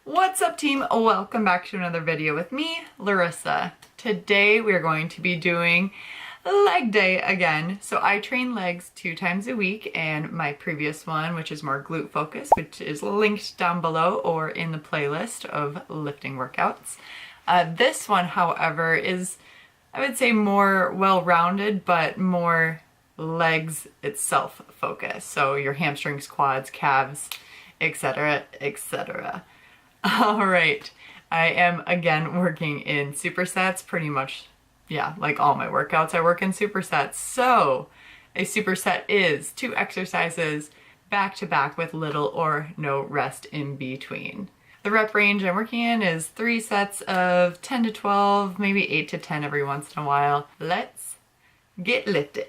What's up, team? Welcome back to another video with me, Larissa. Today we are going to be doing leg day again. So I train legs 2 times a week, and my previous one, which is more glute focused, which is linked down below or in the playlist of lifting workouts. This one, however, is, I would say, more well-rounded, but more legs itself focused. So your hamstrings, quads, calves, etc., etc. All right, I am again working in supersets, pretty much, yeah, like all my workouts I work in supersets. So a superset is 2 exercises back to back with little or no rest in between. The rep range I'm working in is 3 sets of 10 to 12, maybe 8 to 10 every once in a while. Let's get lifted.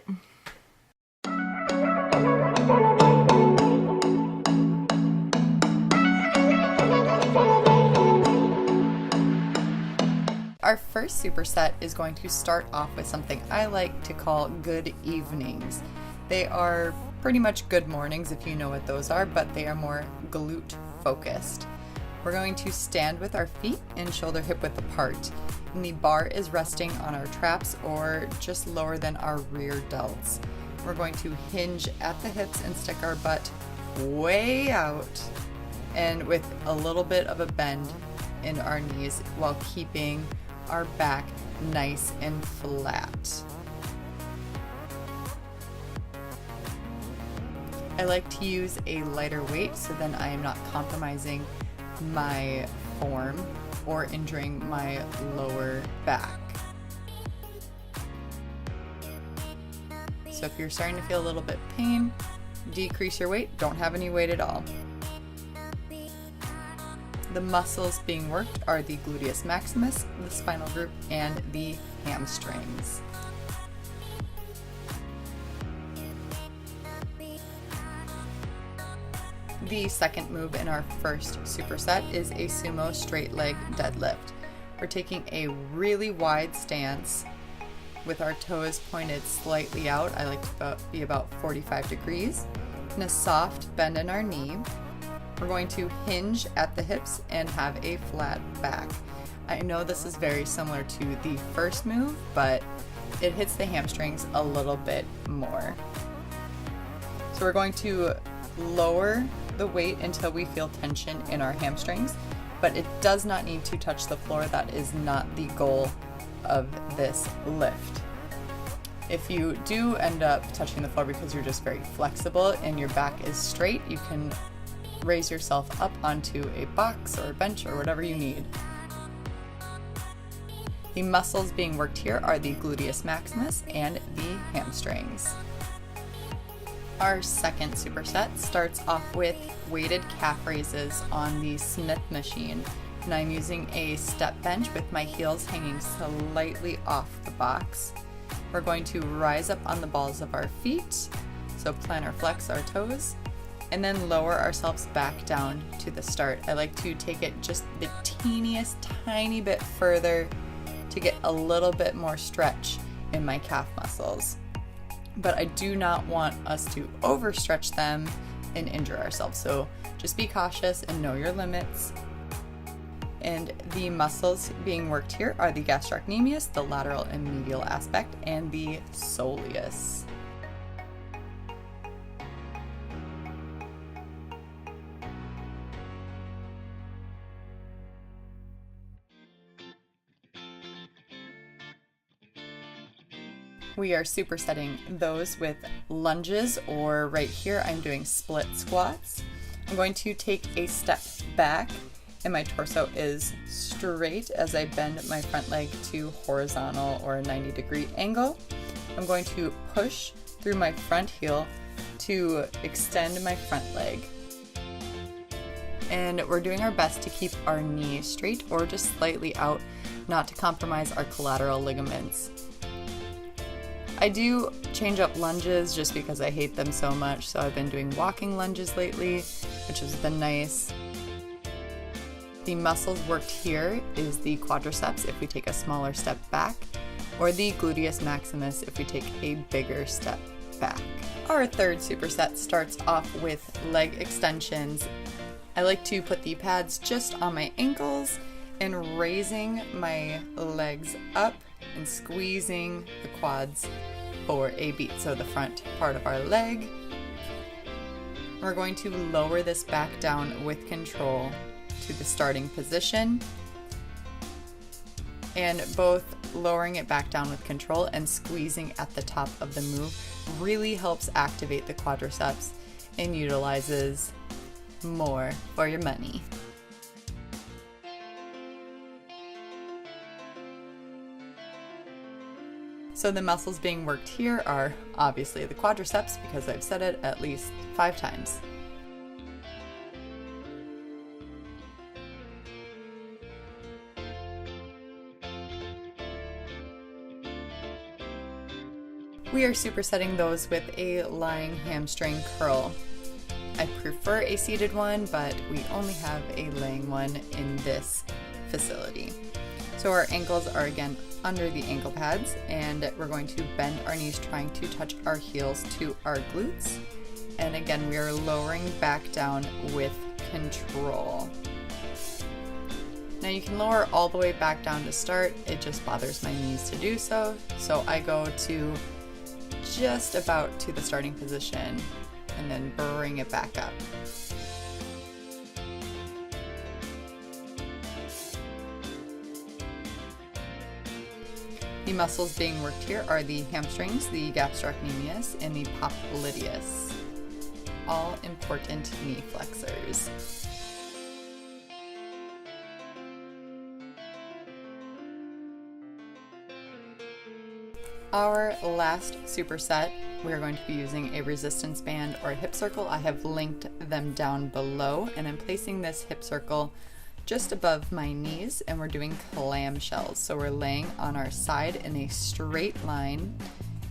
Our first superset is going to start off with something I like to call good evenings. They are pretty much good mornings if you know what those are, but they are more glute focused. We're going to stand with our feet and shoulder hip width apart, and the bar is resting on our traps or just lower than our rear delts. We're going to hinge at the hips and stick our butt way out and with a little bit of a bend in our knees while keeping our back nice and flat. I like to use a lighter weight so then I am not compromising my form or injuring my lower back. So if you're starting to feel a little bit of pain, decrease your weight, don't have any weight at all. The muscles being worked are the gluteus maximus, the spinal group, and the hamstrings. The second move in our first superset is a sumo straight leg deadlift. We're taking a really wide stance with our toes pointed slightly out. I like to be about 45 degrees, and a soft bend in our knee. We're going to hinge at the hips and have a flat back. I know this is very similar to the first move, but it hits the hamstrings a little bit more. So we're going to lower the weight until we feel tension in our hamstrings, but it does not need to touch the floor. That is not the goal of this lift. If you do end up touching the floor because you're just very flexible and your back is straight, you can raise yourself up onto a box or a bench or whatever you need. The muscles being worked here are the gluteus maximus and the hamstrings. Our second superset starts off with weighted calf raises on the Smith machine, and I'm using a step bench with my heels hanging slightly off the box. We're going to rise up on the balls of our feet, so plantar flex our toes, and then lower ourselves back down to the start. I like to take it just the teeniest tiny bit further to get a little bit more stretch in my calf muscles. But I do not want us to overstretch them and injure ourselves. So just be cautious and know your limits. And the muscles being worked here are the gastrocnemius, the lateral and medial aspect, and the soleus. We are supersetting those with lunges, or right here I'm doing split squats. I'm going to take a step back and my torso is straight as I bend my front leg to horizontal or a 90-degree angle. I'm going to push through my front heel to extend my front leg. And we're doing our best to keep our knee straight or just slightly out, not to compromise our collateral ligaments. I do change up lunges just because I hate them so much, so I've been doing walking lunges lately, which has been nice. The muscles worked here is the quadriceps if we take a smaller step back, or the gluteus maximus if we take a bigger step back. Our third superset starts off with leg extensions I like to put the pads just on my ankles and raising my legs up and squeezing the quads for a beat, so the front part of our leg. We're going to lower this back down with control to the starting position, and both lowering it back down with control and squeezing at the top of the move really helps activate the quadriceps and utilizes more for your money. So the muscles being worked here are obviously the quadriceps, because I've said it at least 5 times. We are supersetting those with a lying hamstring curl. I prefer a seated one, but we only have a laying one in this facility. So our ankles are again under the ankle pads, and we're going to bend our knees trying to touch our heels to our glutes. And again, we are lowering back down with control. Now you can lower all the way back down to start. It just bothers my knees to do so. So I go to just about to the starting position and then bring it back up. The muscles being worked here are the hamstrings, the gastrocnemius, and the popliteus. All important knee flexors. Our last superset, we are going to be using a resistance band or a hip circle. I have linked them down below, and I'm placing this hip circle just above my knees, and we're doing clam shells. So we're laying on our side in a straight line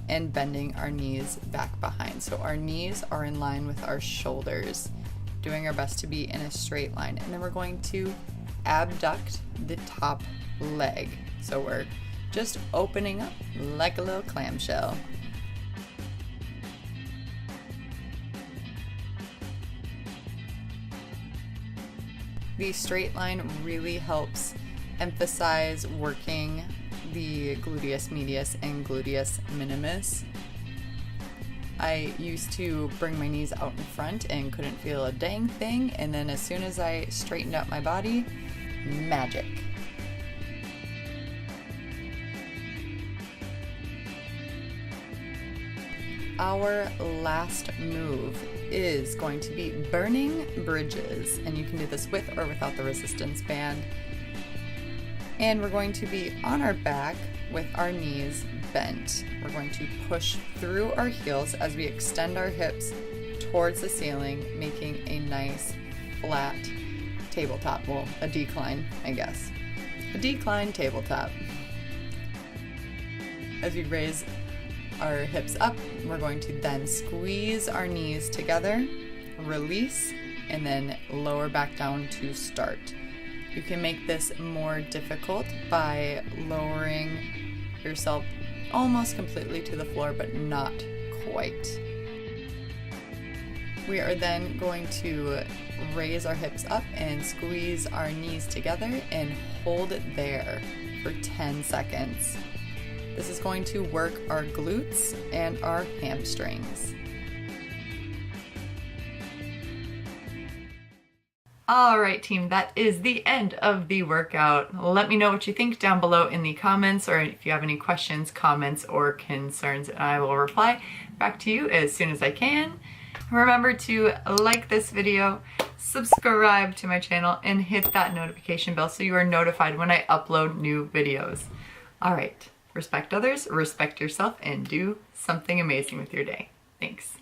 and bending our knees back behind. So our knees are in line with our shoulders, doing our best to be in a straight line. And then we're going to abduct the top leg. So we're just opening up like a little clamshell. The straight line really helps emphasize working the gluteus medius and gluteus minimus. I used to bring my knees out in front and couldn't feel a dang thing, and then as soon as I straightened out my body, magic. Our last move is going to be burning bridges, and you can do this with or without the resistance band. And we're going to be on our back with our knees bent. We're going to push through our heels as we extend our hips towards the ceiling, making a nice flat tabletop. Well, a decline, I guess. A decline tabletop. As we raise our hips up, we're going to then squeeze our knees together, release, and then lower back down to start. You can make this more difficult by lowering yourself almost completely to the floor, but not quite. We are then going to raise our hips up and squeeze our knees together and hold it there for 10 seconds. This is going to work our glutes and our hamstrings. All right, team, that is the end of the workout. Let me know what you think down below in the comments, or if you have any questions, comments, or concerns, and I will reply back to you as soon as I can. Remember to like this video, subscribe to my channel, and hit that notification bell so you are notified when I upload new videos. All right. Respect others, respect yourself, and do something amazing with your day. Thanks.